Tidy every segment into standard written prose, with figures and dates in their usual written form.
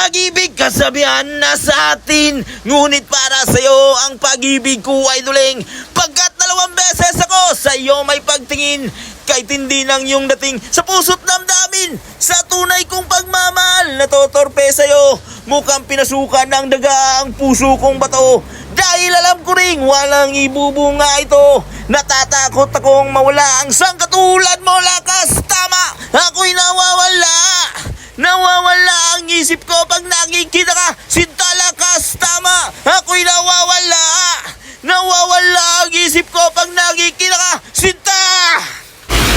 Pag-ibig kasabihan na sa atin, ngunit para sa'yo ang pag-ibig ko ay duling. Pagkat 2 beses ako sa iyo may pagtingin, kahit hindi nang iyong dating sa puso't damdamin. Sa tunay kong pagmamahal natotorpe sa'yo, mukhang pinasukan ng daga ang puso kong bato. Dahil alam ko ring walang ibubunga ito, natatakot akong mawala ang sangkatulad mo. Lakas, tama, ako'y nawawala ang isip ko pag nakikita ka. Sinta, lakas, tama, ako'y nawawala ang isip ko pag nakikita ka. Sinta!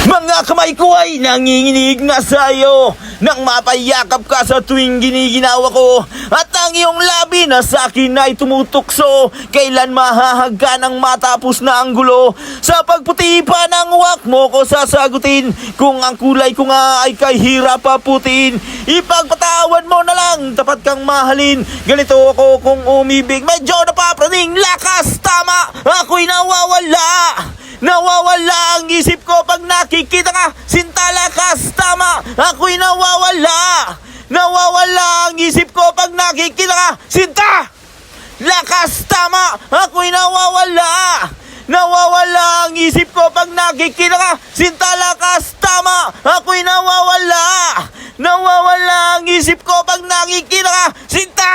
Mga kamay ko ay nanginginig na sa'yo nang mapayakap ka sa tuwing giniginawa ko. At ang iyong labi na sa'kin ay tumutukso, kailan mahahagka ng matapos na ang gulo. Sa pagputi pa ng uwak mo ko sasagutin, kung ang kulay ko nga ay kahirap paputin. Ipagpatawan mo na lang, tapat kang mahalin. Ganito ako kung umibig, medyo napapraning. Lakas, tama, ako'y nawawala ang isip ko pag nakikita ka. Sinta, lakas, tama, ako'y nawawala ang isip ko pag nakikita ka. Sinta, lakas, tama, ako'y nawawala ang isip ko pag nakikita ka. Sinta, lakas, tama, ako'y nawawala ang isip ko pag nakikita ka. Sinta!